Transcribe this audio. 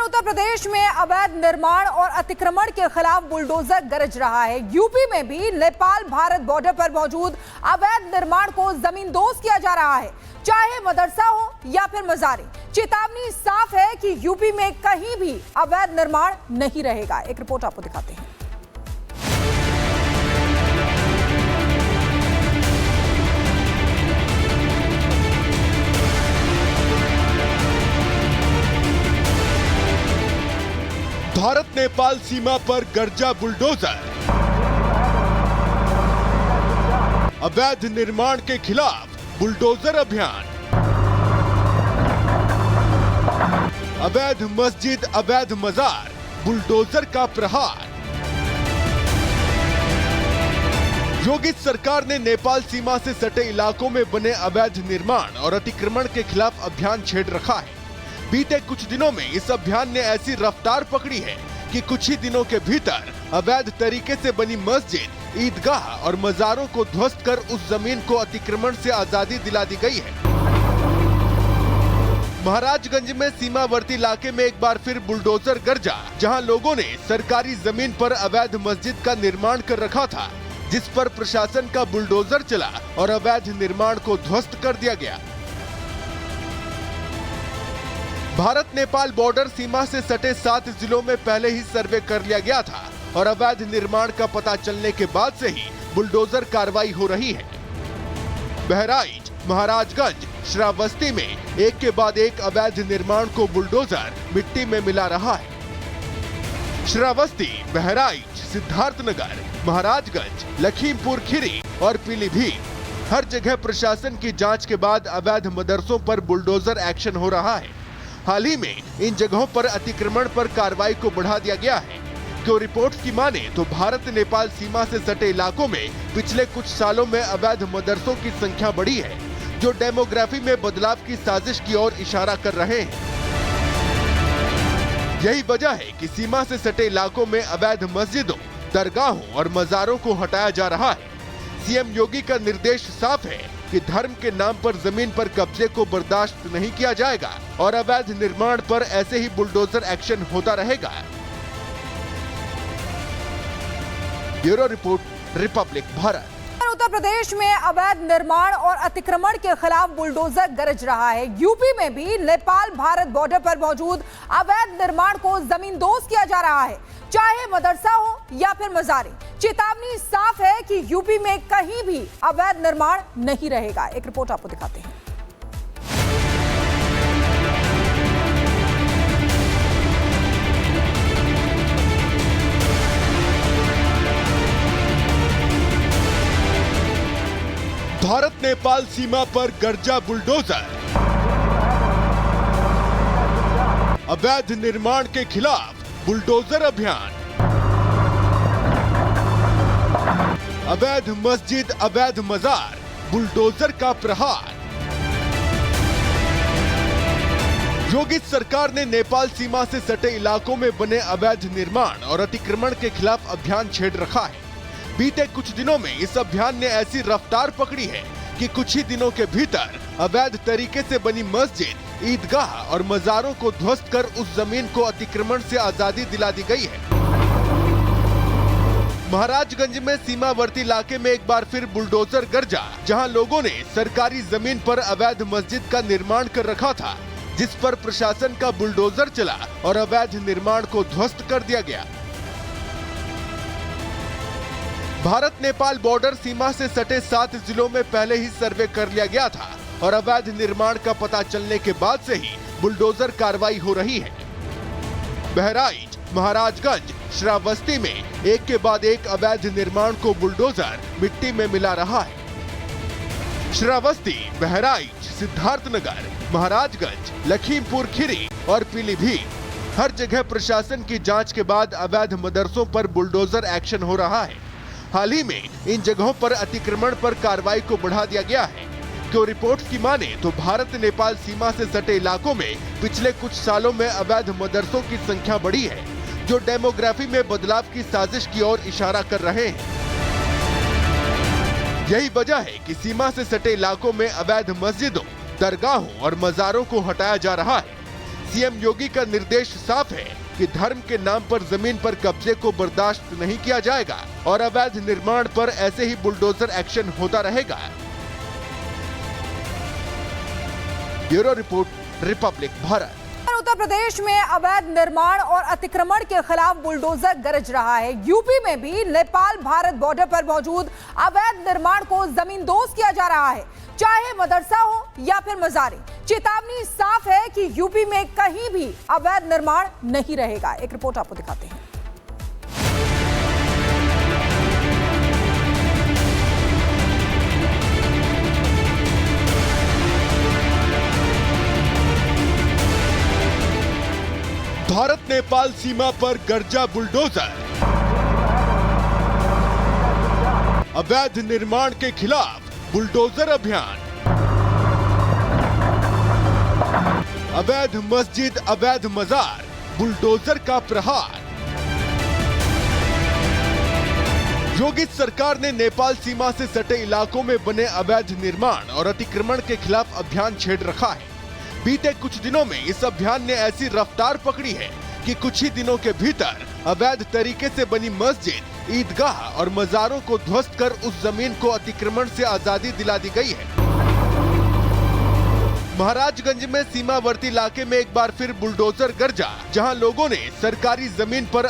उत्तर प्रदेश में अवैध निर्माण और अतिक्रमण के खिलाफ बुलडोजर गरज रहा है। यूपी में भी नेपाल भारत बॉर्डर पर मौजूद अवैध निर्माण को जमींदोज किया जा रहा है, चाहे मदरसा हो या फिर मजारे। चेतावनी साफ है कि यूपी में कहीं भी अवैध निर्माण नहीं रहेगा। एक रिपोर्ट आपको दिखाते हैं। भारत नेपाल सीमा पर गरजा बुलडोजर। अवैध निर्माण के खिलाफ बुलडोजर अभियान। अवैध मस्जिद, अवैध मजार, बुलडोजर का प्रहार। योगी सरकार ने नेपाल सीमा से सटे इलाकों में बने अवैध निर्माण और अतिक्रमण के खिलाफ अभियान छेड़ रखा है। बीते कुछ दिनों में इस अभियान ने ऐसी रफ्तार पकड़ी है कि कुछ ही दिनों के भीतर अवैध तरीके से बनी मस्जिद, ईदगाह और मजारों को ध्वस्त कर उस जमीन को अतिक्रमण से आजादी दिला दी गई है। महाराजगंज में सीमावर्ती इलाके में एक बार फिर बुलडोजर गरजा, जहां लोगों ने सरकारी जमीन पर अवैध मस्जिद का निर्माण कर रखा था, जिस पर प्रशासन का बुलडोजर चला और अवैध निर्माण को ध्वस्त कर दिया गया। भारत नेपाल बॉर्डर सीमा से सटे 7 जिलों में पहले ही सर्वे कर लिया गया था और अवैध निर्माण का पता चलने के बाद से ही बुलडोजर कार्रवाई हो रही है। बहराइच, महाराजगंज, श्रावस्ती में एक के बाद एक अवैध निर्माण को बुलडोजर मिट्टी में मिला रहा है। श्रावस्ती, बहराइच, सिद्धार्थनगर, महाराजगंज, लखीमपुर खीरी और पीलीभीत, हर जगह प्रशासन की जांच के बाद अवैध मदरसों पर बुलडोजर एक्शन हो रहा है। हाल ही में इन जगहों पर अतिक्रमण पर कार्रवाई को बढ़ा दिया गया है। क्यों रिपोर्ट्स की माने तो भारत नेपाल सीमा से सटे इलाकों में पिछले कुछ सालों में अवैध मदरसों की संख्या बढ़ी है, जो डेमोग्राफी में बदलाव की साजिश की ओर इशारा कर रहे हैं। यही वजह है कि सीमा से सटे इलाकों में अवैध मस्जिदों, दरगाहों और मजारों को हटाया जा रहा है। सीएम योगी का निर्देश साफ है कि धर्म के नाम पर जमीन पर कब्जे को बर्दाश्त नहीं किया जाएगा और अवैध निर्माण पर ऐसे ही बुलडोजर एक्शन होता रहेगा। Bureau report, Republic Bharat. Uttar Pradesh में अवैध निर्माण और अतिक्रमण के खिलाफ बुलडोजर गरज रहा है। यूपी में भी नेपाल भारत बॉर्डर पर मौजूद अवैध निर्माण को जमींदोज किया जा रहा है, चाहे मदरसा हो या फिर मजारे। चेतावनी साफ है कि यूपी में कहीं भी अवैध निर्माण नहीं रहेगा। एक रिपोर्ट आपको दिखाते हैं। भारत नेपाल सीमा पर गरजा बुलडोजर। अवैध निर्माण के खिलाफ बुलडोजर अभियान। अवैध मस्जिद, अवैध मजार, बुलडोजर का प्रहार। योगी सरकार ने नेपाल सीमा से सटे इलाकों में बने अवैध निर्माण और अतिक्रमण के खिलाफ अभियान छेड़ रखा है। बीते कुछ दिनों में इस अभियान ने ऐसी रफ्तार पकड़ी है कि कुछ ही दिनों के भीतर अवैध तरीके से बनी मस्जिद, ईदगाह और मजारों को ध्वस्त कर उस जमीन को अतिक्रमण से आजादी दिला दी गई है। महाराजगंज में सीमावर्ती इलाके में एक बार फिर बुलडोजर गरजा, जहां लोगों ने सरकारी जमीन पर अवैध मस्जिद का निर्माण कर रखा था, जिस पर प्रशासन का बुलडोजर चला और अवैध निर्माण को ध्वस्त कर दिया गया। भारत नेपाल बॉर्डर सीमा से सटे 7 जिलों में पहले ही सर्वे कर लिया गया था और अवैध निर्माण का पता चलने के बाद से ही बुलडोजर कार्रवाई हो रही है। बहराइच, महाराजगंज, श्रावस्ती में एक के बाद एक अवैध निर्माण को बुलडोजर मिट्टी में मिला रहा है। श्रावस्ती, बहराइच, सिद्धार्थनगर, महाराजगंज, लखीमपुर खीरी और पीलीभीत, हर जगह प्रशासन की जांच के बाद अवैध मदरसों पर बुलडोजर एक्शन हो रहा है। हाल ही में इन जगहों पर अतिक्रमण पर कार्रवाई को बढ़ा दिया गया है। क्यों रिपोर्ट्स की माने तो भारत नेपाल सीमा से सटे इलाकों में पिछले कुछ सालों में अवैध मदरसों की संख्या बढ़ी है, जो डेमोग्राफी में बदलाव की साजिश की ओर इशारा कर रहे हैं। यही वजह है कि सीमा से सटे इलाकों में अवैध मस्जिदों, दरगाहों और मजारों को हटाया जा रहा है। सीएम योगी का निर्देश साफ है कि धर्म के नाम पर जमीन पर कब्जे को बर्दाश्त नहीं किया जाएगा और अवैध निर्माण पर ऐसे ही बुलडोजर एक्शन होता रहेगा। Bureau report, Republic Bharat. Uttar Pradesh में अवैध निर्माण और अतिक्रमण के खिलाफ बुलडोजर गरज रहा है। यूपी में भी नेपाल भारत बॉर्डर पर मौजूद अवैध निर्माण को जमींदोज किया जा रहा है, चाहे मदरसा हो या फिर मजारे। चेतावनी साफ है कि यूपी में कहीं भी अवैध निर्माण नहीं रहेगा। एक रिपोर्ट आपको दिखाते हैं। भारत नेपाल सीमा पर गरजा बुलडोजर। अवैध निर्माण के खिलाफ बुलडोजर अभियान। अवैध मस्जिद, अवैध मजार, बुलडोजर का प्रहार। योगी सरकार ने नेपाल सीमा से सटे इलाकों में बने अवैध निर्माण और अतिक्रमण के खिलाफ अभियान छेड़ रखा है। बीते कुछ दिनों में इस अभियान ने ऐसी रफ्तार पकड़ी है कि कुछ ही दिनों के भीतर अवैध तरीके से बनी मस्जिद, ईदगाह और मजारों को ध्वस्त कर उस जमीन को अतिक्रमण से आजादी दिला दी गई है। महाराजगंज में सीमावर्ती इलाके में एक बार फिर बुलडोजर गरजा, जहां लोगों ने सरकारी जमीन पर